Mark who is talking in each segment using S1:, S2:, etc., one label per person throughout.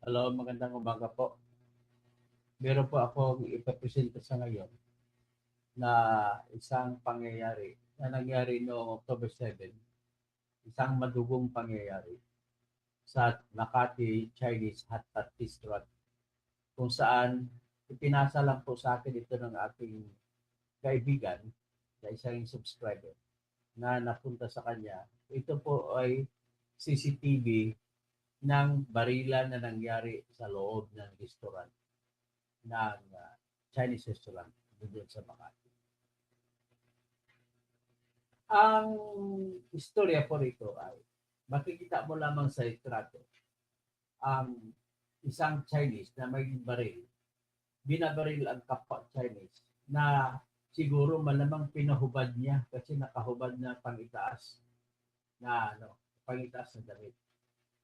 S1: Hello, magandang umaga po. Meron po akong ipapresenta sa ngayon na isang pangyayari na nangyari noong October 7, isang madugong pangyayari sa Makati Chinese Hot Pot Restaurant kung saan ipinasa lang po sa akin ito ng aking kaibigan na isang subscriber na napunta sa kanya. Ito po ay CCTV ng barila na nangyari sa loob ng restaurant ng Chinese restaurant doon sa Makati. Ang istorya po rito ay makikita mo lamang sa litrato ang isang Chinese na may baril. Binabaril ang kapwa Chinese na siguro malamang pinahubad niya kasi nakahubad na pangitaas na pangitaas na damit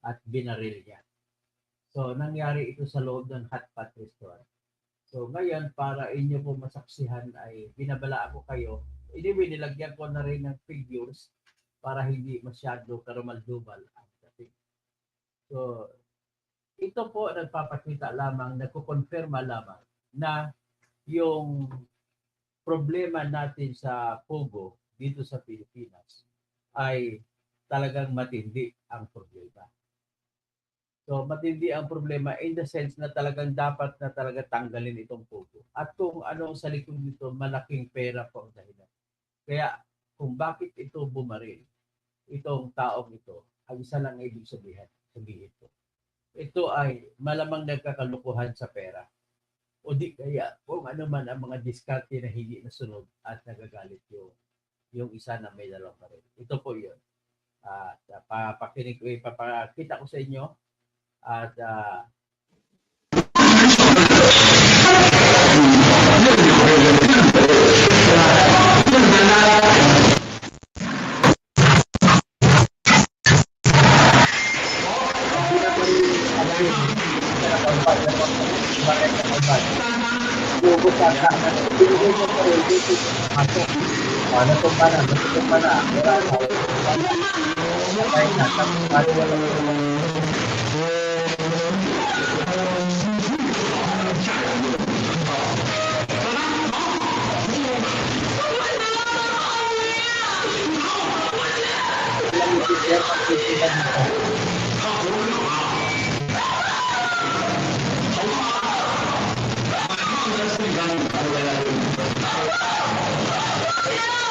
S1: at binaril niya. So nangyari ito sa loob ng Hot Pot Restaurant. So ngayon, para inyo po masaksihan ay binabala ako kayo. Anyway, nilagyan ko na rin ng figures para hindi masyado karumal-dumal ang dating. So, ito po nagpapakita lamang, nagkukonfirma lamang na yung problema natin sa Pogo dito sa Pilipinas ay talagang matindi ang problema. So matindi ang problema in the sense na talagang dapat na talaga tanggalin itong Pogo. At kung ano sa likod nito, malaking pera po ang dahilan. Kaya kung bakit ito bumaril, itong taong ito, ang isa lang ibig sabihin ito. Ito ay malamang nagkakalukuhan sa pera. O di kaya kung ano man ang mga diskarte na hindi nasunod at nagagalit yung isa na may dalawang baril. Ito po yun. At ipapakita ko sa inyo at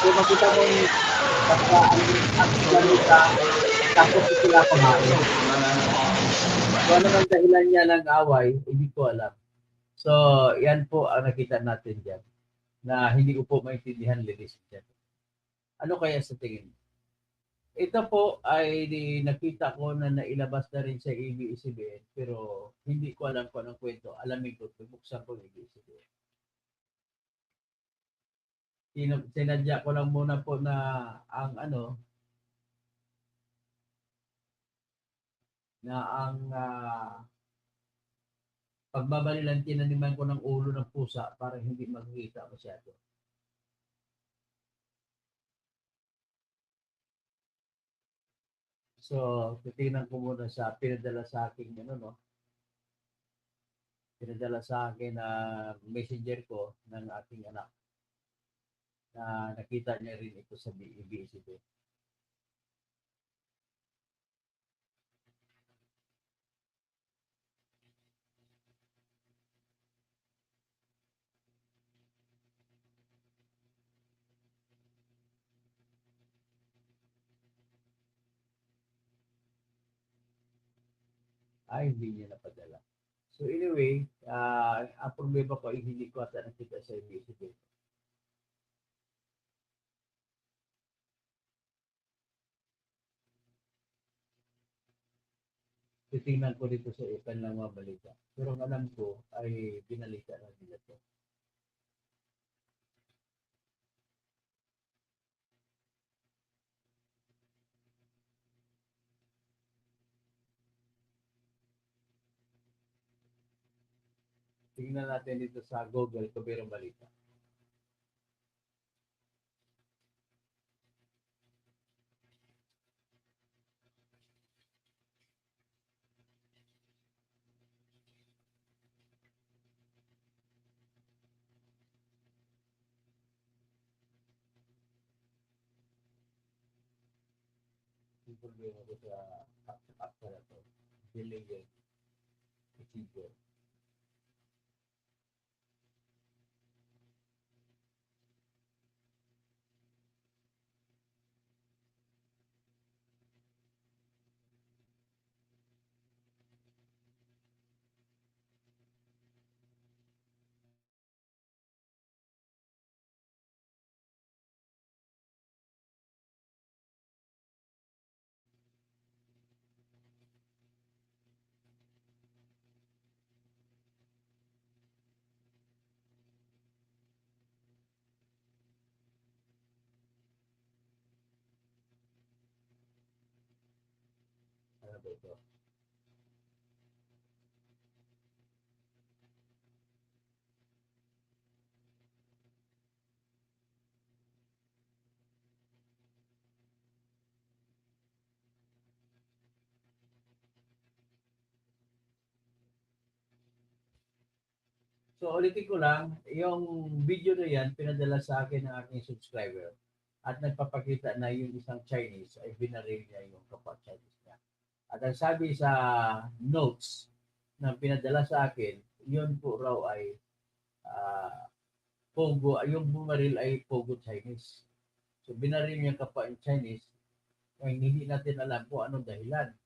S1: kung makita mo basta ang planeta tapos sila kumain. Kung ano man dahilan niya ng away, hindi ko alam. So, yan po ang nakita natin dyan na hindi ko po maintindihan, ladies and gentlemen. Ano kaya sa tingin mo? Ito po ay nakita ko na nailabas na rin sa ABS-CBN pero hindi ko alam kung anong kwento. Alamin ko, bubuksan ko ng ABS-CBN. Sinadya ko lang muna po na ang pagbabalilan tinaniman ko ng ulo ng pusa para hindi makikita masyado. So, titingnan ko muna sa pinadala sa akin pinadala sa akin na messenger ko ng ating anak na nakita niya rin ito sa BBCB. Ay, hindi niya napadala. So anyway, ang problema ko ay hindi ko ata nakita sa BBCB. Titingnan ko dito sa ikan lang mga balita. Pero ang alam ko ay binalita na nila to. Tingnan natin dito sa Google, Kuberong Balita. yung problema ko sa kapsa na to. Feeling yun. Procedure. Ano ba ito? So ulitin ko lang, yung video na yan, pinadala sa akin ng aking subscriber at nagpapakita na yung isang Chinese ay binaril niya yung kapwa Chinese niya. At ang sabi sa notes na pinadala sa akin, yun po raw ay Pogo, yung bumaril ay Pogo Chinese. So binaril niya kapwa yung Chinese, ay hindi natin alam kung anong dahilan.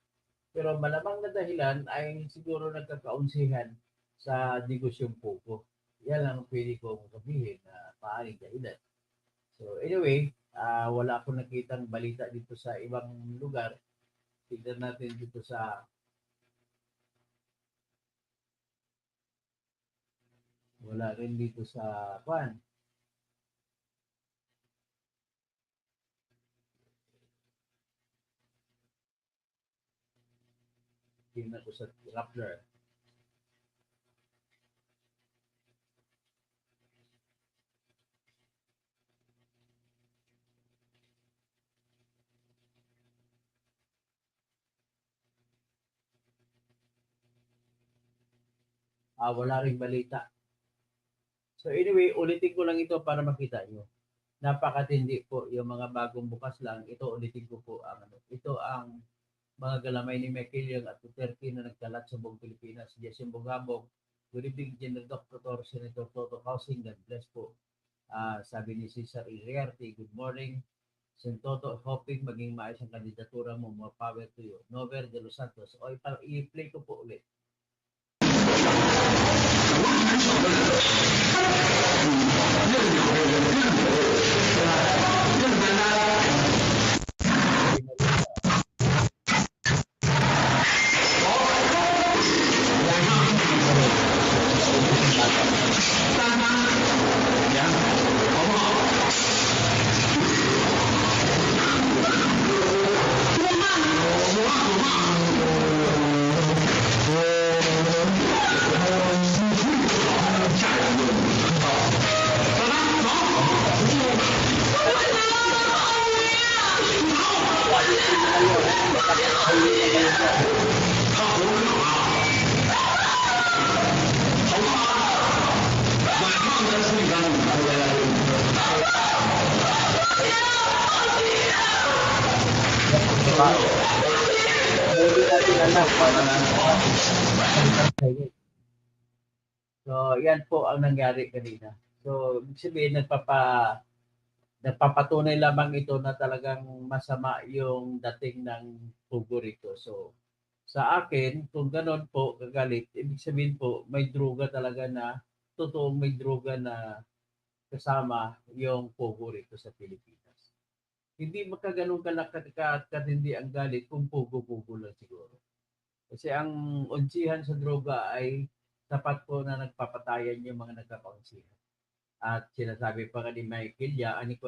S1: Pero malamang na dahilan ay siguro nagkakaunsihan sa negosyong Pogo. Yan lang ang pwede kong sabihin na maaaring dahilan. So anyway, wala akong nakitang balita dito sa ibang lugar. Tignan natin dito sa wala rin dito sa Kwan. Tingnan ko sa Rappler. Wala ring balita. So anyway, ulitin ko lang ito para makita nyo. Napakatindi po yung mga bagong bukas lang. Ito ulitin ko po ang ano. Ito ang mga galamay ni Michael Young at Duterte na nagkalat sa buong Pilipinas. Jason Bongabong, good evening, General Dr. Senator Toto Housing, God bless po. Sabi ni Cesar Iriarte, good morning. Sen Toto, hoping maging maayos ang kandidatura mo, more power to you. Nover de Los Santos. O, i-play ko po ulit. So, yan po ang nangyari kanina. So, ibig sabihin, nagpapatunay lamang ito na talagang masama yung dating ng pugo rito. So, sa akin, kung ganon po, kagalit, ibig sabihin po, may droga talaga na, totoong may droga na kasama yung pugo rito sa Pilipinas. Hindi makaganon kalakat at hindi ang galit kung pugo-pugo lang siguro. Kasi ang unsihan sa droga ay sapat po na nagpapatayan yung mga nagkapaunsihan. At sinasabi pa ni Michael Yang,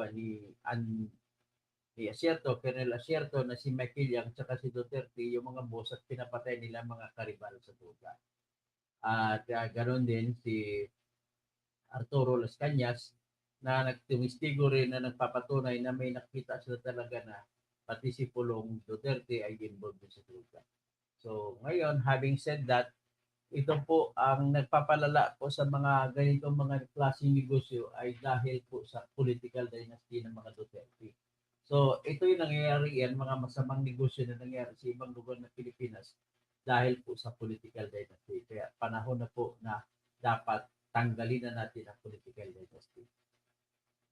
S1: ni Asierto, Colonel Asierto, na si Michael Yang at si Duterte, yung mga boss at pinapatay nila mga karibal sa droga. At ganoon din si Arturo Las Cañas na nagtumistigo rin na nagpapatunay na may nakita sila talaga na pati si Pulong Duterte ay involved sa droga. So ngayon, having said that, ito po ang nagpapalala po sa mga ganitong mga klaseng negosyo ay dahil po sa political dynasty ng mga Duterte. So, ito yung nangyayari yan, mga masamang negosyo na nangyayari sa ibang lugar ng Pilipinas dahil po sa political dynasty. Kaya panahon na po na dapat tanggalin na natin ang political dynasty.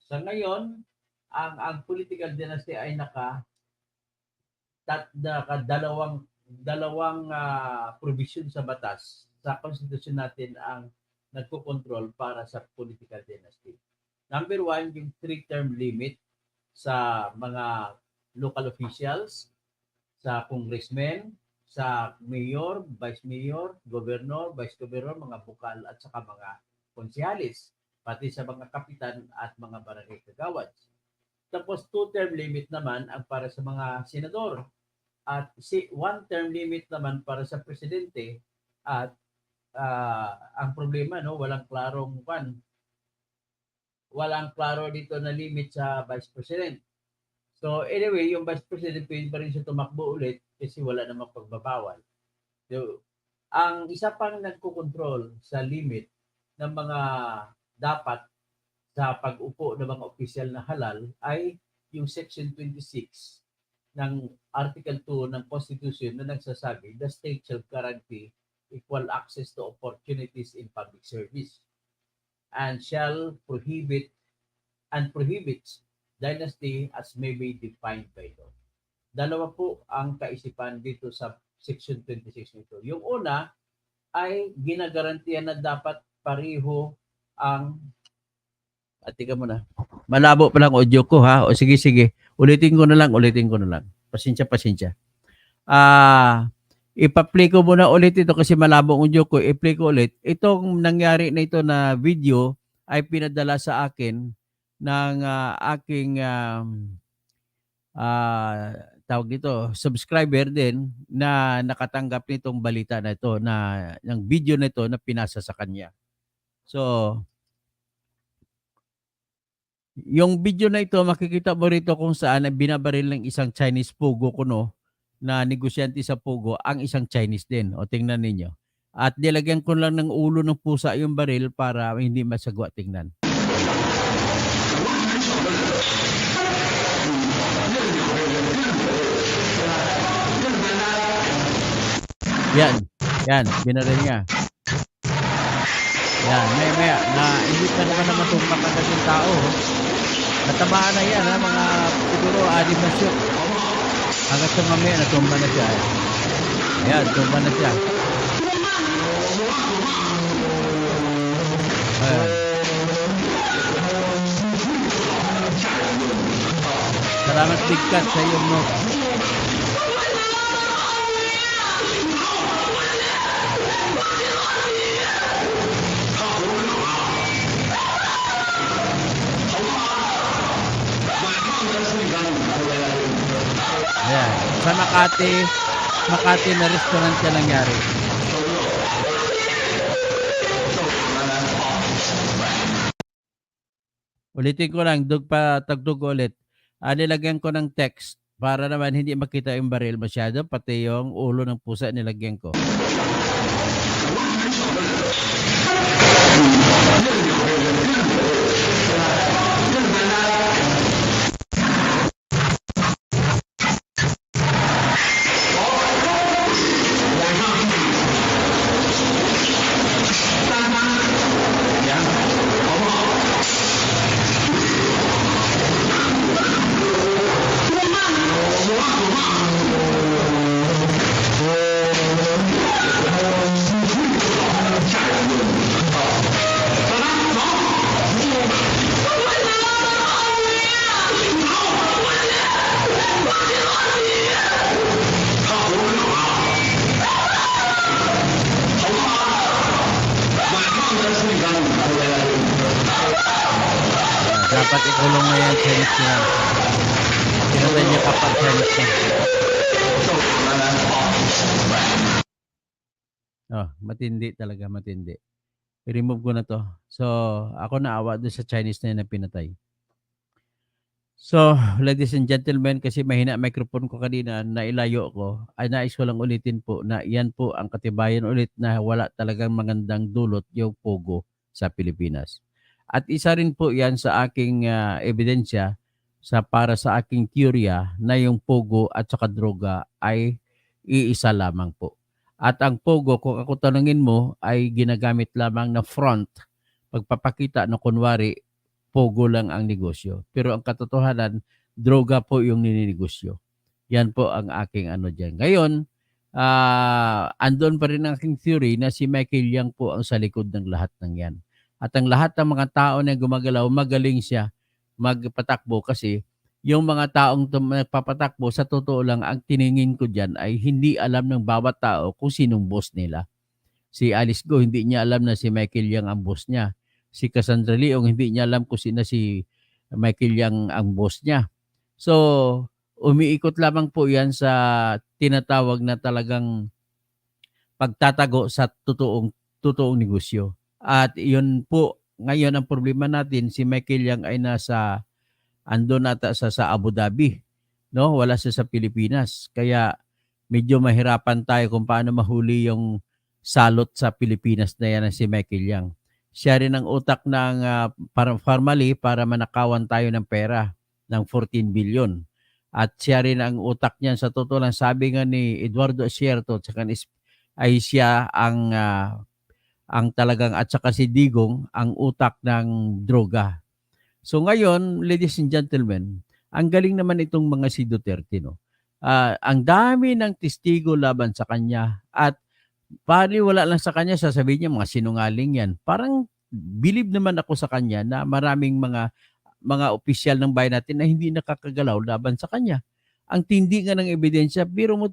S1: Sa ngayon, ang political dynasty ay dalawang provision sa batas. Sa konstitusyon natin ang nagko-control para sa political dynasty. Number one, yung 3-term limit sa mga local officials, sa congressmen, sa mayor, vice mayor, governor, vice governor, mga bukal at saka mga konsehalis, pati sa mga kapitan at mga barangay kagawads. Tapos 2-term limit naman ang para sa mga senador at 1-term limit naman para sa presidente at ang problema walang klaro dito na limit sa vice president. So anyway, yung vice president pwede pa rin siya tumakbo ulit kasi wala namang pagbabawal. So, ang isa pang nagko-control sa limit ng mga dapat sa pag-upo ng mga opisyal na halal ay yung Section 26 ng Article 2 ng Constitution na nagsasabi, the state shall guarantee equal access to opportunities in public service and shall prohibits dynasty as may be defined by law. Dalawa po ang kaisipan dito sa Section 26 nito. Yung una ay ginagarantiyan na dapat pareho ang Tika mo na. Malabo pa lang audio ko ha. O sige. Ulitin ko na lang. Pasensya. Ipa-play ko muna ulit ito kasi malabo ang audio ko. I-play ko ulit. Itong nangyari na ito na video ay pinadala sa akin ng aking tawag dito, subscriber din na nakatanggap nitong balita na ito, na ng video na ito na pinasa sa kanya. So, yung video na ito, makikita mo rito kung saan binabaril ng isang Chinese pugo kuno na negosyante sa pugo ang isang Chinese din. O tingnan ninyo. At nilagyan ko lang ng ulo ng pusa yung baril para hindi masagwa tingnan. Yan, binaril niya. Yan, maya, na hindi pa naman tumakas ng tao. Natamaan na yan, mga siguro 6 na shoot. Hanggang sa mamaya, natumba na siya. Ayan, tumba na siya. Ayan. Salamat Big Cat sa iyong note. Ayan. Sa Makati na restaurant siya nangyari. Ulitin ko lang, tagdug ulit. Nilagyan ko ng text para naman hindi makita yung baril masyado, pati yung ulo ng pusa nilagyan ko. Dapat ikulong na yan, Chinese na yan. Pinatay niya kapag Chinese na. Matindi talaga, matindi. I-remove ko na to. So, ako naawa doon sa Chinese na yan na pinatay. So, ladies and gentlemen, kasi mahina microphone ko kanina, nailayo ko, ay nais ko lang ulitin po na yan po ang katibayan ulit na wala talagang magandang dulot yung pogo sa Pilipinas. At isa rin po yan sa aking ebidensya para sa aking teorya na yung pogo at saka droga ay iisa lamang po. At ang pogo, kung ako tanungin mo, ay ginagamit lamang na front, pagpapakita na kunwari pogo lang ang negosyo. Pero ang katotohanan, droga po yung nininegosyo. Yan po ang aking ano diyan. Ngayon, andon pa rin ang aking theory na si Michael Yang po ang sa likod ng lahat ng yan. At ang lahat ng mga tao na gumagalaw, magaling siya magpatakbo kasi yung mga taong nagpapatakbo, sa totoo lang, ang tiningin ko diyan ay hindi alam ng bawat tao kung sinong boss nila. Si Alice Go, hindi niya alam na si Michael Yang ang boss niya. Si Cassandra Leong, hindi niya alam kung sino si Michael Yang ang boss niya. So, umiikot lamang po yan sa tinatawag na talagang pagtatago sa totoong negosyo. At yun po, ngayon ang problema natin, si Michael Yang ay andun ata sa Abu Dhabi. No? Wala siya sa Pilipinas. Kaya medyo mahirapan tayo kung paano mahuli yung salot sa Pilipinas na yan si Michael Yang. Siya rin ang utak ng Farmally para manakawan tayo ng pera ng 14 billion. At siya rin ang utak niyan. Sa totoo lang, sabi nga ni Eduardo Asierto ay siya ang talagang, at saka si Digong, ang utak ng droga. So ngayon, ladies and gentlemen, ang galing naman itong mga si Duterte, no? Ang dami ng testigo laban sa kanya at wala lang sa kanya, sasabihin niya mga sinungaling yan. Parang believe naman ako sa kanya na maraming mga opisyal ng bayan natin na hindi nakakagalaw laban sa kanya. Ang tindi nga ng ebidensya, biro mo,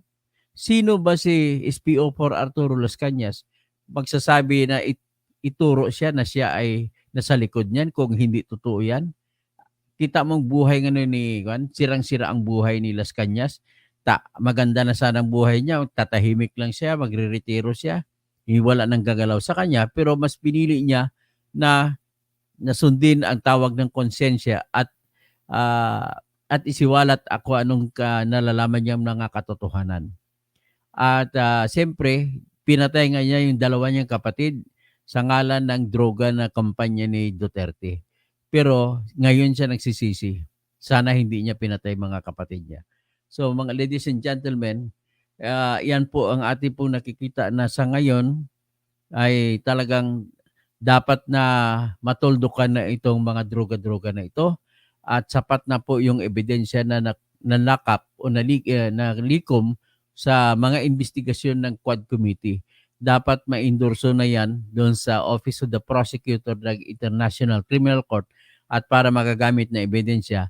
S1: sino ba si SPO4 Arturo Las Cañas magsasabi na ituro siya na siya ay nasa likod niyan kung hindi totoo yan? Kita mong buhay ngayon ni Juan, sirang-sira ang buhay ni Las Cañas. Maganda na sana ang buhay niya, tatahimik lang siya, magre-retiro siya, wala nang gagalaw sa kanya, pero mas pinili niya na sundin ang tawag ng konsensya at isiwalat ako anong nalalaman niya mga katotohanan. At siyempre, pinatay nga niya yung dalawa niyang kapatid sa ngalan ng droga na kampanya ni Duterte. Pero ngayon siya nagsisisi. Sana hindi niya pinatay mga kapatid niya. So mga ladies and gentlemen, yan po ang ating pong nakikita na sa ngayon ay talagang dapat na matuldukan na itong mga droga-droga na ito at sapat na po yung ebidensya na nanakap o nalikom sa mga investigasyon ng Quad Committee. Dapat ma-endorso na yan doon sa Office of the Prosecutor ng International Criminal Court at para magagamit na ebidensya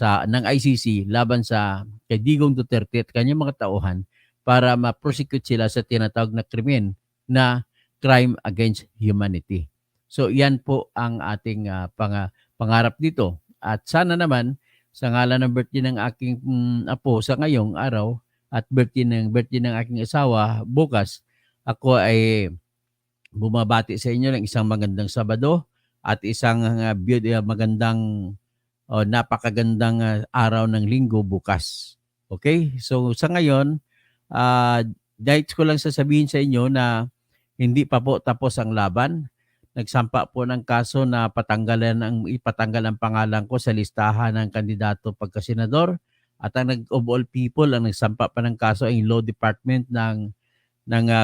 S1: ng ICC laban sa kay Digong Duterte at kanyang mga tauhan para ma-prosecute sila sa tinatawag na krimen na crime against humanity. So yan po ang ating pangarap dito. At sana naman sa ngalan ng birthday ng aking apo sa ngayong araw at birthday ng aking asawa bukas, ako ay bumabati sa inyo ng isang magandang Sabado at isang magandang napakagandang araw ng Linggo bukas. Okay? So sa ngayon, dahil ko lang sasabihin sa inyo na hindi pa po tapos ang laban. Nagsampa po ng kaso na ipatanggal ang pangalan ko sa listahan ng kandidato pagkasenador. At ang of all people, ang nagsampa pa ng kaso ay Law Department ng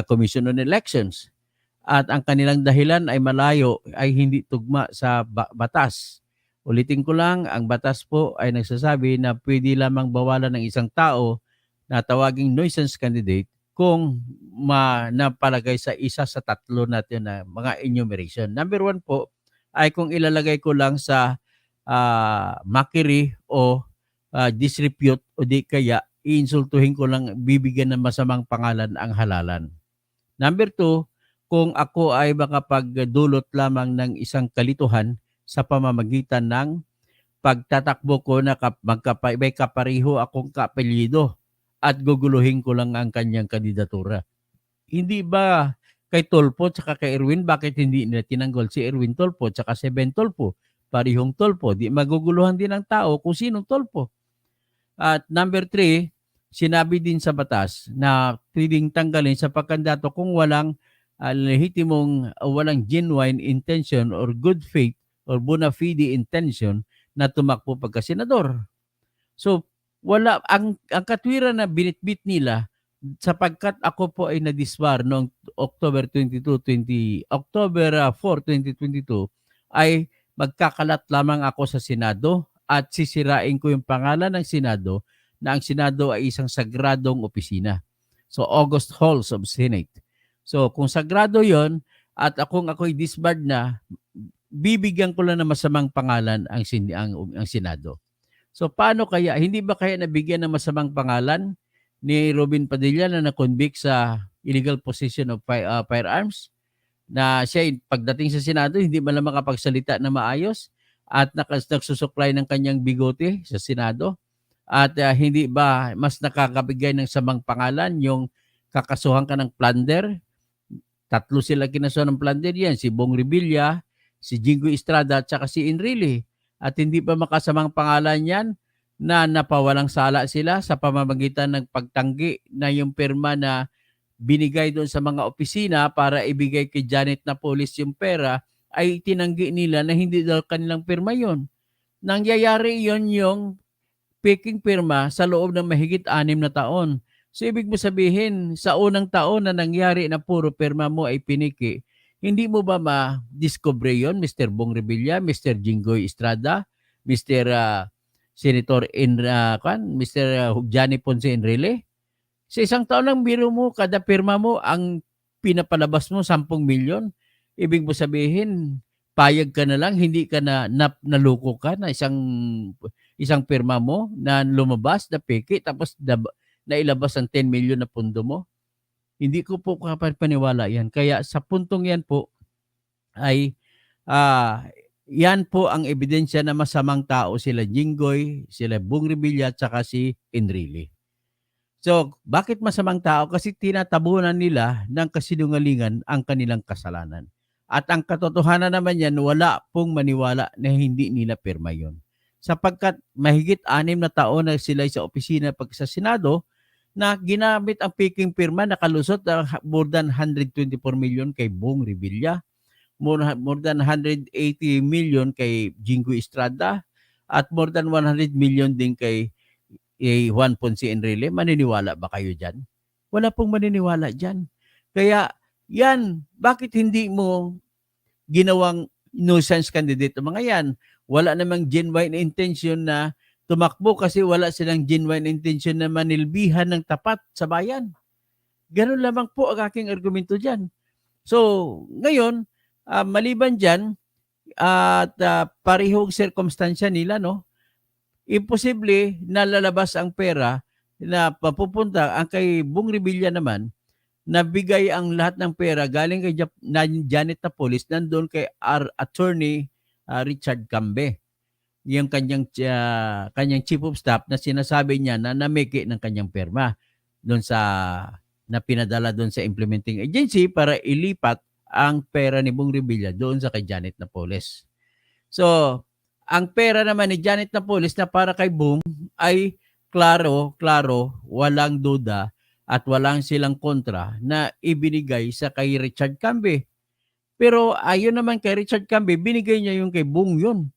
S1: Commission on Elections. At ang kanilang dahilan ay malayo, ay hindi tugma sa batas. Ulitin ko lang, ang batas po ay nagsasabi na pwede lamang bawalan ng isang tao na tawaging nuisance candidate kung napalagay sa isa sa tatlo natin na mga enumeration. Number 1 po ay kung ilalagay ko lang sa mockery o disrepute o di kaya iinsultuhin ko lang, bibigyan ng masamang pangalan ang halalan. Number 2, kung ako ay makapagdulot lamang ng isang kalituhan sa pamamagitan ng pagtatakbo ko na may kapariho akong kaapelyido at guguluhin ko lang ang kanyang kandidatura. Hindi ba kay Tolpo at kay Erwin, bakit hindi nila tinanggol si Erwin Tolpo at si Ben Tolpo? Parihong Tolpo. Di maguguluhan din ng tao kung sinong Tolpo. At number 3, sinabi din sa batas na pwedeng tanggalin sa pagkandidato kung walang lehitimong, walang genuine intention or good faith or bona fide intention
S2: na tumakbo pagka-senador. So, wala ang katwiran na binitbit nila sapagkat ako po ay na-disbar noong October 4, 2022 ay magkakalat lamang ako sa Senado at sisirain ko yung pangalan ng Senado na ang Senado ay isang sagradong opisina. So, August Halls of Senate. So, kung sagrado yon at ako'y disbarred na, bibigyan ko lang ng masamang pangalan ang Senado. So, paano kaya? Hindi ba kaya nabigyan ng masamang pangalan ni Robin Padilla na na-convict sa illegal possession of firearms? Na siya pagdating sa Senado, hindi man lang makapagsalita na maayos at nagsusuklay ng kanyang bigote sa Senado. At hindi ba mas nakakabigay ng samang pangalan yung kakasuhan ka ng plunder? 3 sila kinasuhan ng plunder yan, si Bong Revilla, si Jingoy Estrada at saka si Enrile. At hindi pa makasamang pangalan yan na napawalang sala sila sa pamamagitan ng pagtanggi na yung pirma na binigay doon sa mga opisina para ibigay kay Janet Napoles yung pera ay tinanggi nila na hindi daw kanilang pirma yon. Nangyayari yon yung peking pirma sa loob ng mahigit 6 na taon. So ibig mo sabihin, sa unang taon na nangyari na puro pirma mo ay piniki, hindi mo ba ma-discover yon, Mr. Bong Revilla, Mr. Jingoy Estrada, Mr. Senator Mr. Johnny Ponce Enrile? Sa isang taon lang biro mo, kada pirma mo, ang pinapalabas mo 10 milyon. Ibig mo sabihin, payag ka na lang, hindi ka na naluko ka na isang pirma mo na lumabas na peke tapos nailabas ang 10 milyon na pundo mo. Hindi ko po kapaniwala yan. Kaya sa puntong yan po ay yan po ang ebidensya na masamang tao sila Jingoy, sila Bong Revilla at saka si Enrile. So, bakit masamang tao? Kasi tinatabunan nila ng kasinungalingan ang kanilang kasalanan. At ang katotohanan naman yan, wala pong maniwala na hindi nila pirma yun. Sapagkat mahigit 6 na taon na sila sa opisina pag sa Senado na ginamit ang peking pirma na kalusot na more than 124 million kay Bong Revilla, more than 180 million kay Jingoy Estrada, at more than 100 million din kay Juan Ponce Enrile. Maniniwala ba kayo dyan? Wala pong maniniwala dyan. Kaya yan, bakit hindi mo ginawang nuisance candidate ang mga yan? Wala namang genuine intention na tumakbo kasi wala silang genuine intention na manilbihan ng tapat sa bayan. Ganun lamang po ang aking argumento dyan. So, ngayon, maliban dyan, at parehong circumstansya nila, no? Imposible na lalabas ang pera na papupunta ang kay Bong Revilla naman, nabigay ang lahat ng pera galing kay Janet Napoles nandoon kay Attorney Richard Cambe, yung kanyang chief of staff na sinasabi niya na nameke ng kanyang perma doon sa na pinadala doon sa implementing agency para ilipat ang pera ni Bong Revilla doon sa kay Janet Napoles. So, ang pera naman ni Janet Napoles na para kay Bong ay klaro, walang duda at walang silang kontra na ibinigay sa kay Richard Cambe. Pero ayon naman kay Richard Cambe, binigay niya yung kay Bong yun.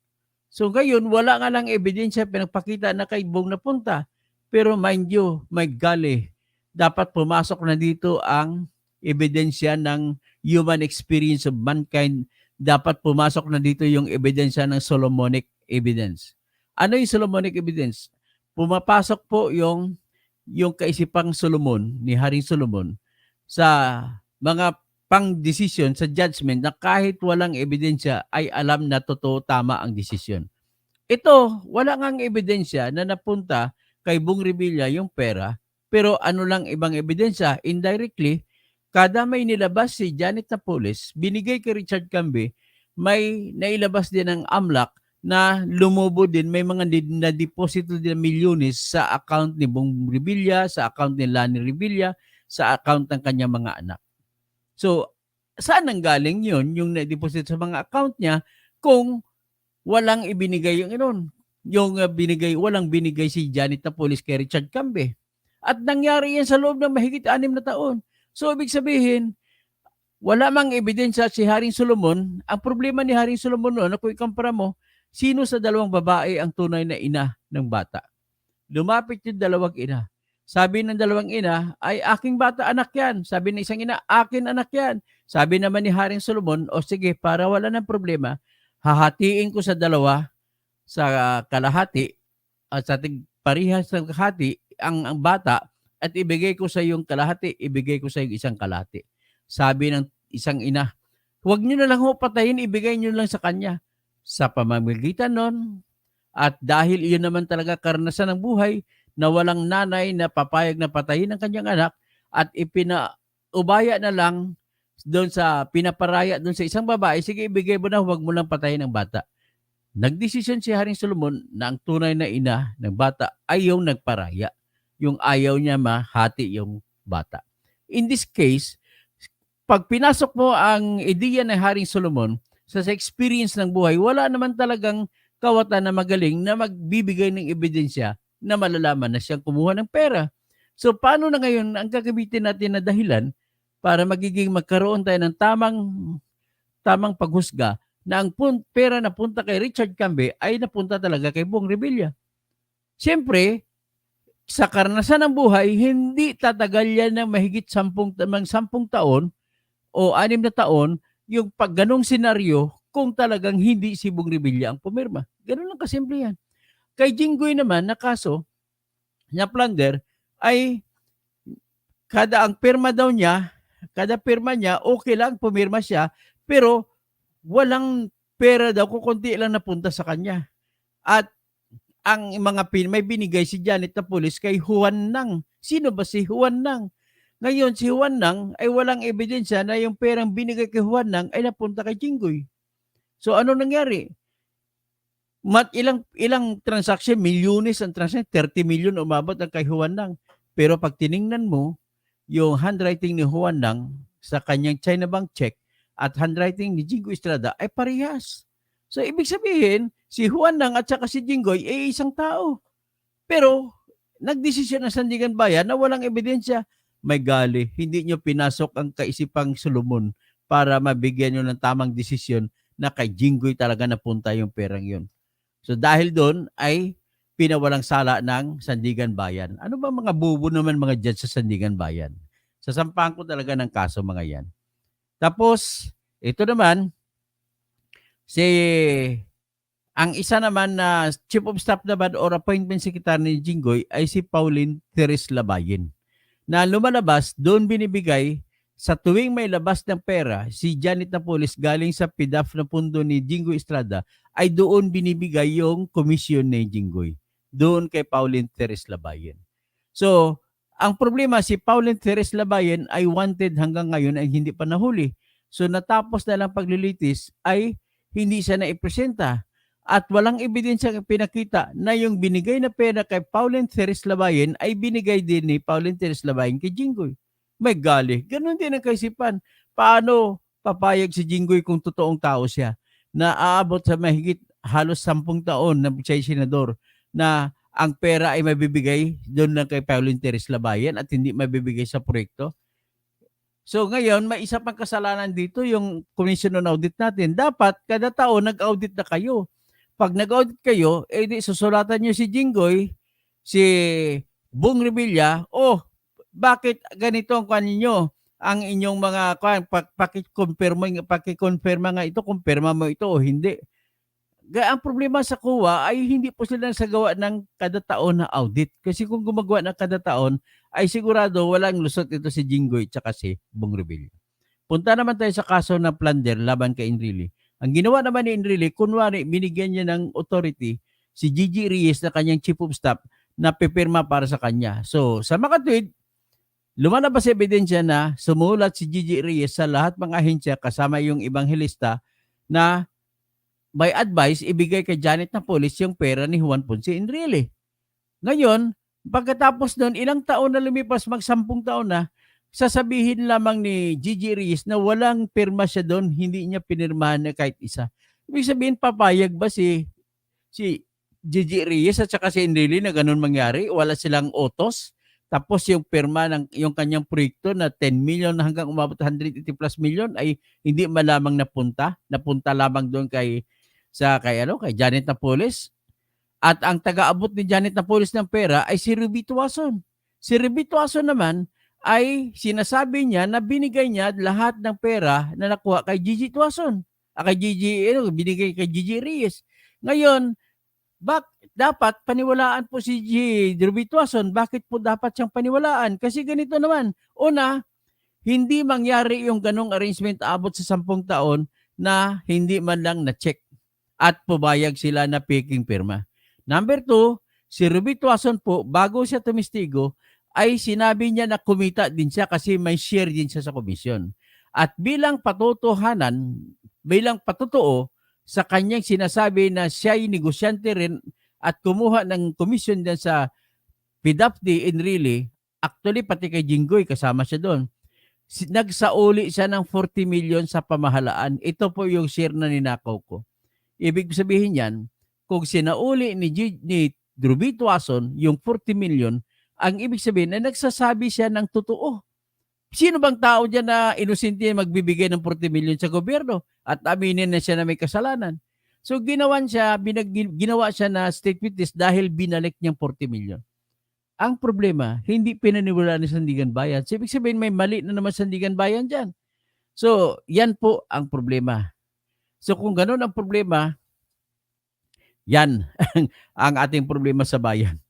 S2: So ngayon, wala nga lang ebidensya pinagpakita na kay Bong napunta. Pero mind you, my golly, dapat pumasok na dito ang ebidensya ng human experience of mankind. Dapat pumasok na dito yung ebidensya ng Solomonic evidence. Ano yung Solomonic evidence? Pumapasok po yung kaisipang Solomon, ni Haring Solomon, sa mga pang-desisyon, sa judgment na kahit walang ebidensya ay alam na totoo, tama ang desisyon. Ito, wala ngang ebidensya na napunta kay Bong Revilla yung pera, pero ano lang ibang ebidensya? Indirectly, kada may nilabas si Janet Napoles, binigay kay Richard Cambe, may nailabas din ng AMLAC na lumubo din, may mga na-deposito din milyones sa account ni Bong Revilla, sa account ni Lani Revilla, sa account ng kanyang mga anak. So, saan nanggaling yun, yung na-deposit sa mga account niya, kung walang ibinigay yung inon? Walang binigay si Janet Napoles kay Richard Cambe. At nangyari yan sa loob ng mahigit 6 na taon. So, ibig sabihin, wala mang ebidensya si Haring Solomon. Ang problema ni Haring Solomon noon, kung ikumpara mo, sino sa dalawang babae ang tunay na ina ng bata? Lumapit yung dalawang ina. Sabi ng dalawang ina, ay aking bata anak yan. Sabi ng isang ina, akin anak yan. Sabi naman ni Haring Solomon, o sige, para wala ng problema, hahatiin ko sa dalawa sa kalahati at sa parihas ng kalahati ang bata at ibigay ko sa yung kalahati, ibigay ko sa yung isang kalahati. Sabi ng isang ina, huwag nyo na lang ho patayin, ibigay nyo lang sa kanya. Sa pamamagitan nun, at dahil iyon naman talaga karanasan ng buhay, na walang nanay na papayag na patayin ng kanyang anak at ipinaubaya na lang doon sa pinaparaya doon sa isang babae, sige ibigay mo na, huwag mo lang patayin ang bata. Nagdesisyon si Haring Solomon na ang tunay na ina ng bata ay yung nagparaya. Yung ayaw niya mahati yung bata. In this case, pag pinasok mo ang ideya ng Haring Solomon sa experience ng buhay, wala naman talagang kawatan na magaling na magbibigay ng ebidensya na malalaman na siyang kumuha ng pera. So paano na ngayon ang gagamitin natin na dahilan para magkaroon tayo ng tamang paghusga na ang pera na punta kay Richard Cambe ay napunta talaga kay Bong Revilla? Siyempre, sa karanasan ng buhay, hindi tatagal yan ng mahigit 10 taon o 6 na taon yung pag ganong senaryo kung talagang hindi si Bong Revilla ang pumirma. Ganun lang kasimple yan. Kay Jinggoy naman na kaso, na plunder, ay ang pirma daw niya, kada pirma niya, okay lang, pumirma siya, pero walang pera daw, kukunti lang napunta sa kanya. At ang mga may binigay si Janet na pulis kay Juan Nang. Sino ba si Juan Nang? Ngayon, si Juan Nang ay walang ebidensya na yung perang binigay kay Juan Nang ay napunta kay Jinggoy. So, ano nangyari? Ilang transaction, milyones ang transaction, 30 million umabot ang kay Juan Nang. Pero pag tiningnan mo, yung handwriting ni Juan Nang sa kanyang China Bank check at handwriting ni Jinggoy Estrada ay parehas. So, ibig sabihin, si Juan Nang at saka si Jinggoy ay isang tao. Pero, nagdesisyon ng Sandigan Bayan na walang ebidensya. May gali, hindi nyo pinasok ang kaisipang Solomon para mabigyan nyo ng tamang desisyon na kay Jinggoy talaga napunta yung perang yun. So dahil doon ay pinawalang sala ng Sandigan Bayan. Ano ba mga bubo naman mga judge sa Sandigan Bayan? Sasampahan ko talaga ng kaso mga yan. Tapos, ito naman, ang isa naman na Chief of Staff naman or Appointment Secretary ni Jinggoy ay si Pauline Teres Labayen. Na lumalabas, doon binibigay sa tuwing may labas ng pera, si Janet Napoles galing sa PDAF na pundo ni Jinggoy Estrada ay doon binibigay yung komisyon ni Jinggoy. Doon kay Pauline Teres Labayen. So, ang problema, si Pauline Teres Labayen ay wanted hanggang ngayon ay hindi pa nahuli. So, natapos na lang paglilitis ay hindi siya naipresenta. At walang ebidensya pinakita na yung binigay na pera kay Pauline Teres Labayen ay binigay din ni Pauline Teres Labayen kay Jinggoy. May gali. Ganon din ang kaisipan. Paano papayag si Jinggoy kung totoong tao siya na aabot sa mahigit halos 10 taon na siya'y senador na ang pera ay mabibigay doon lang kay Pauline Teres Labayen at hindi mabibigay sa proyekto? So ngayon, may isa pang kasalanan dito yung Commission on Audit natin. Dapat kada taon nag-audit na kayo. Pag nag-audit kayo, di susulatan nyo si Jinggoy, si Bong Revilla, bakit ganito ang ninyo? Ang inyong mga pakikonfirma nga ito, kumpirma mo ito o hindi. Ang problema sa COA ay hindi po sila nagsagawa ng kada taon na audit. Kasi kung gumagawa ng kada taon, ay sigurado walang lusot ito si Jinggoy at si Bong Revilla. Punta naman tayo sa kaso ng plunder laban kay Enrile. Ang ginawa naman ni Enrile, kunwari binigyan niya ng authority si Gigi Reyes na kanyang chief of staff na pipirma para sa kanya. So sa makatwid, lumalabas ebidensya na sumulat si Gigi Reyes sa lahat mga ahensya kasama yung ebanghelista na by advice, ibigay kay Janet Napoles yung pera ni Juan Ponce Enrile. Ngayon, pagkatapos nun, ilang taon na lumipas, 10 taon na, sasabihin lamang ni Gigi Reyes na walang pirma siya doon, hindi niya pinirmahan na kahit isa. Ibig sabihin, papayag ba si Gigi Reyes at saka si Enrile na ganun mangyari? Wala silang utos? Tapos yung pirma ng yung kanyang proyekto na 10 million hanggang umabot 180 plus million ay hindi malamang napunta lamang doon kay kay Janet Napoles. At ang taga-abot ni Janet Napoles ng pera ay si Ruby Tuason. Si Ruby Tuason naman ay sinasabi niya na binigay niya lahat ng pera na nakuha kay Gigi Tuason. Kay Gigi, binigay kay Gigi Reyes. Ngayon, dapat paniwalaan po si Ruby Tuason. Bakit po dapat siyang paniwalaan? Kasi ganito naman. Una, hindi mangyari yung ganong arrangement abot sa 10 taon na hindi man lang na-check at pubayag sila na peking pirma. Number 2, si Ruby Tuason po, bago siya tumistigo, ay sinabi niya na kumita din siya kasi may share din siya sa komisyon. At bilang patotoo sa kanyang sinasabi na siya ay negosyante rin at kumuha ng komisyon din sa PDAPD in really, actually pati kay Jinggoy kasama siya doon. Nagsauli siya ng 40 million sa pamahalaan. Ito po yung share na ninakaw ko. Ibig sabihin yan, kung sinauli ni Ruby Tuason yung 40 million, ang ibig sabihin na nagsasabi siya ng totoo. Sino bang tao dyan na inosente magbibigay ng 40 million sa gobyerno at aminin na siya na may kasalanan? So ginawa siya na state witness dahil binalik niyang 40 million. Ang problema, hindi pinaniwalaan ni Sandigan Bayan. So, ibig sabihin may mali na naman Sandigan Bayan dyan. So, yan po ang problema. So, kung ganun ang problema, yan ang ating problema sa bayan.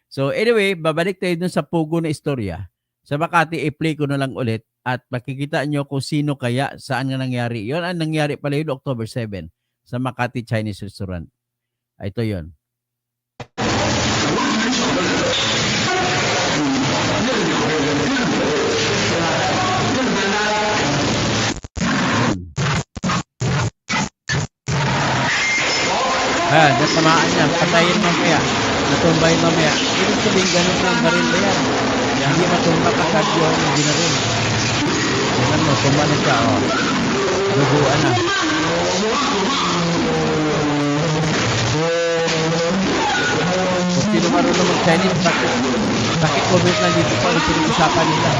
S2: So, anyway, babalik tayo dun sa Pugo na istorya. Sa Makati, i-play ko na lang ulit at makikita nyo kung sino kaya, saan nga nangyari. Yon ang nangyari pala yun October 7 sa Makati Chinese Restaurant. Ito yon. Natamaan niya. Patayin mamaya. Natumbayin mamaya. Ibig sabihin ganun na ang baril na yan. Hindi matumba agad yung ginaril. Tingnan mo, tumba na siya. Duguan na. Kung sino marunong mag-Chinese, bakit comment na dito pa ang pinag-usapan nila?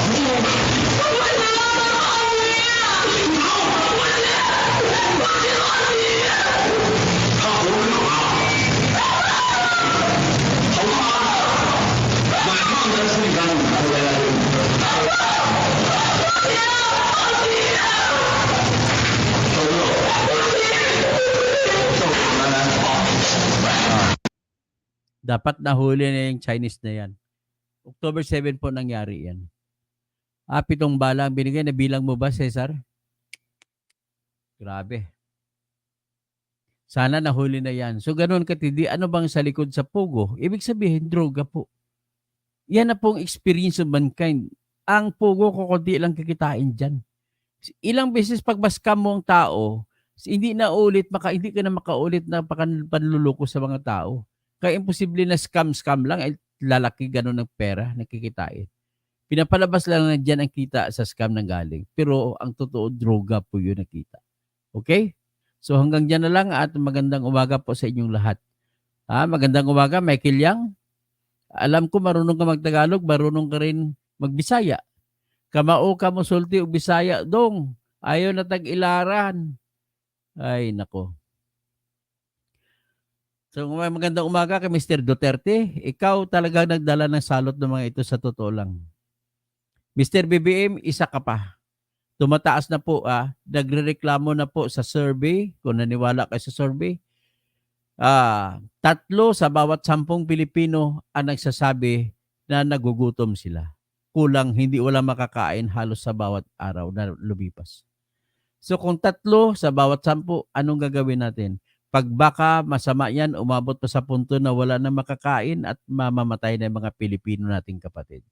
S2: Dapat nahuli na yung Chinese na yan. October 7 po nangyari yan. 7 bala ang binigay. Nabilang mo ba, Cesar? Grabe. Sana nahuli na yan. So, ganun katindi. Ano bang sa likod sa Pugo? Ibig sabihin, droga po. Yan na pong experience of mankind. Ang Pugo, kukunti lang kikitain dyan. Ilang beses pagbaskam mo ang tao, hindi na hindi ka na makaulit na panluloko sa mga tao. Kaya imposible na scam lang ay lalaki ganun ng pera nakikitain. Pinapalabas lang na dyan ang kita sa scam nang galing. Pero ang totoo, droga po yun nakita. Okay? So hanggang dyan na lang at magandang umaga po sa inyong lahat. Magandang umaga, Michael Yang. Alam ko marunong ka magtagalog, marunong ka rin magbisaya. Kamao ka mo sulti o Bisaya dong. Ayaw na tag-ilaran. Ay, nako. So, magandang umaga kay Mr. Duterte. Ikaw talagang nagdala ng salot ng mga ito sa totoo lang. Mr. BBM, isa ka pa. Tumataas na po, nagrereklamo na po sa survey, kung naniwala kayo sa survey. 3 sa bawat 10 Pilipino ang nagsasabi na nagugutom sila. Kulang, wala makakain halos sa bawat araw na lumipas. So kung 3 sa bawat 10, anong gagawin natin? Pag baka masama yan, umabot pa sa punto na wala na makakain at mamamatay na yung mga Pilipino nating kapatid.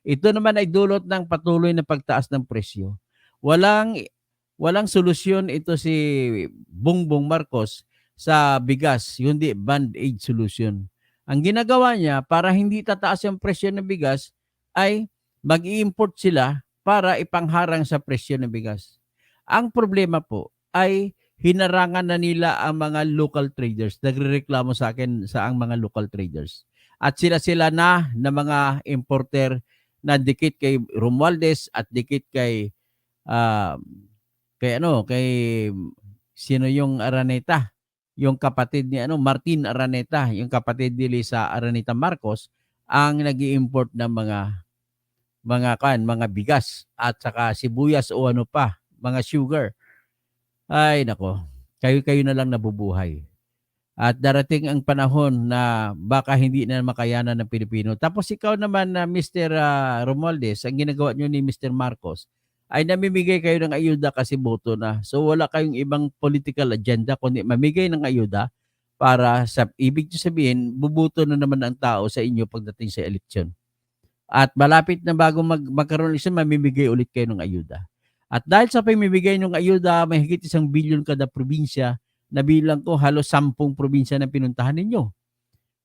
S2: Ito naman ay dulot ng patuloy na pagtaas ng presyo. Walang solusyon ito si Bongbong Marcos sa bigas, hindi band-aid solution. Ang ginagawa niya para hindi tataas yung presyo ng bigas ay mag-i-import sila para ipangharang sa presyo ng bigas. Ang problema po ay hinarangan na nila ang mga local traders. Nagrereklamo sa akin sa ang mga local traders. At sila na mga importer na dikit kay Romualdez at dikit kay sino yung Araneta. yung kapatid ni Martin Araneta, yung kapatid ni Lisa Araneta Marcos, ang nag-i-import ng mga bigas at saka sibuyas o ano pa, mga sugar. Ay nako, kayo-kayo na lang nabubuhay. At darating ang panahon na baka hindi na makayanan ng Pilipino. Tapos ikaw naman na Mr. Romualdez, ang ginagawa nyo ni Mr. Marcos ay namimigay kayo ng ayuda kasi boto na. So wala kayong ibang political agenda kundi mamigay ng ayuda para sa ibig nyo sabihin, bubuto na naman ang tao sa inyo pagdating sa eleksyon. At malapit na bago magkaroon ng eleksyon, mamimigay ulit kayo ng ayuda. At dahil sa pamimigay ng ayuda, may higit 1 bilyon kada probinsya, nabilang ko halos 10 probinsya na pinuntahan ninyo.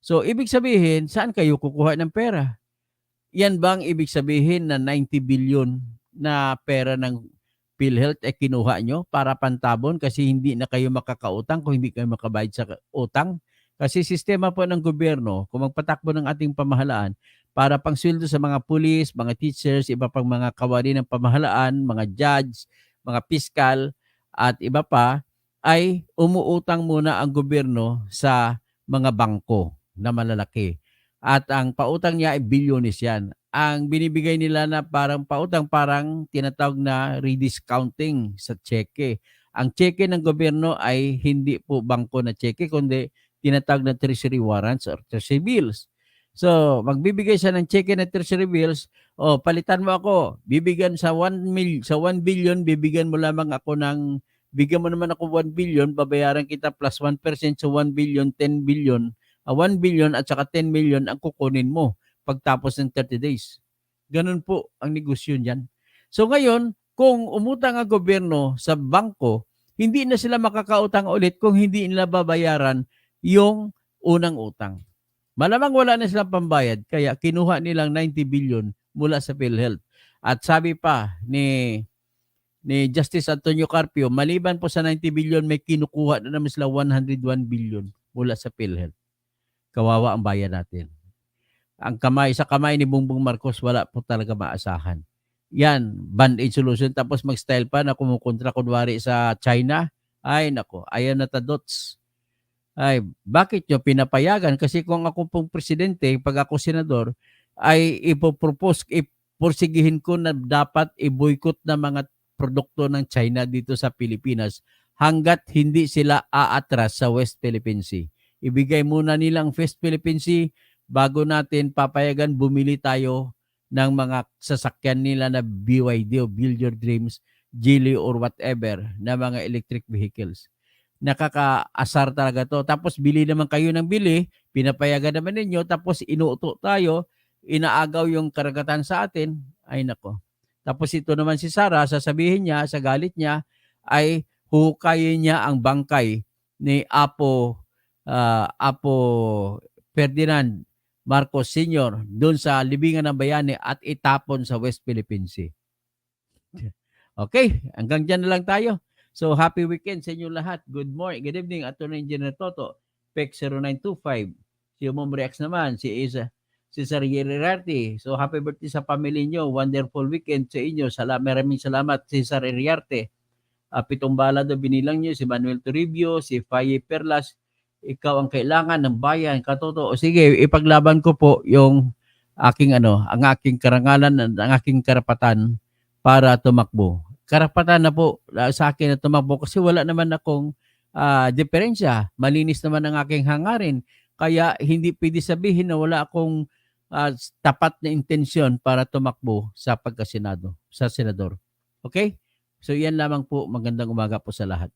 S2: So, ibig sabihin, saan kayo kukuha ng pera? Yan bang ibig sabihin na 90 billion na pera ng PhilHealth kinuha nyo para pantabon kasi hindi na kayo makakautang kung hindi kayo makabayad sa utang? Kasi sistema po ng gobyerno, kung magpatakbo ng ating pamahalaan, para pangsweldo sa mga pulis, mga teachers, iba pang mga kawani ng pamahalaan, mga judge, mga piskal, at iba pa, ay umuutang muna ang gobyerno sa mga bangko na malalaki. At ang pautang niya ay bilyones yan. Ang binibigay nila na parang pautang, parang tinatawag na rediscounting sa cheque. Ang cheque ng gobyerno ay hindi po bangko na cheque, kundi tinatawag na treasury warrants or treasury bills. So, magbibigay siya ng cheque na treasury bills, palitan mo ako, bibigyan sa 1 billion, bibigyan mo lamang ako ng bigyan mo naman ako 1 billion, babayaran kita plus 1% sa 1 billion, 10 billion. 1 billion at saka 10 million ang kukunin mo pagtapos ng 30 days. Ganun po ang negosyo niyan. So ngayon, kung umutang ang gobyerno sa bangko, hindi na sila makakautang ulit kung hindi nila babayaran yung unang utang. Malamang wala na silang pambayad, kaya kinuha nilang 90 billion mula sa PhilHealth. At sabi pa ni Justice Antonio Carpio, maliban po sa 90 billion, may kinukuha na naman sila 101 billion mula sa PhilHealth. Kawawa ang bayan natin. Ang sa kamay ni Bongbong Marcos, wala po talaga maasahan. Yan, band-aid solution. Tapos mag-style pa na kumukontra kunwari sa China. Ay, nako, ayan na tadots. Ay, bakit nyo pinapayagan? Kasi kung ako pong presidente, pag ako senador, ay ipopropose, ipursigihin ko na dapat i-boycott na mga produkto ng China dito sa Pilipinas hanggat hindi sila aatras sa West Philippine Sea. Ibigay muna nilang West Philippine Sea bago natin papayagan bumili tayo ng mga sasakyan nila na BYD o Build Your Dreams, Geely or whatever na mga electric vehicles. Nakakaasar talaga to. Tapos bili naman kayo ng bili, pinapayagan naman ninyo, tapos inuuto tayo, inaagaw yung karagatan sa atin. Ay nako. Tapos ito naman si Sara, sasabihin niya, sa galit niya, ay hukayin niya ang bangkay ni Apo Ferdinand Marcos Sr. doon sa libingan ng bayani at itapon sa West Philippine Sea. Okay, hanggang dyan na lang tayo. So, happy weekend sa inyo lahat. Good morning, good evening, Attorney Engineer Toto, PEC 0925. Si Mom Rex naman, si Cesar Iriarte. So, happy birthday sa family nyo. Wonderful weekend sa inyo. Maraming salamat, Cesar Iriarte. Pitong bala do binilang nyo, si Manuel Toribio, si Faye Perlas. Ikaw ang kailangan ng bayan, Katoto. O sige, ipaglaban ko po yung ang aking karangalan, ang aking karapatan para tumakbo. Karapatan na po sa akin na tumakbo kasi wala naman akong diferensya. Malinis naman ang aking hangarin. Kaya hindi pwede sabihin na wala akong tapat na intensyon para tumakbo sa pagkasenado, sa senador. Okay? So yan lamang po. Magandang umaga po sa lahat.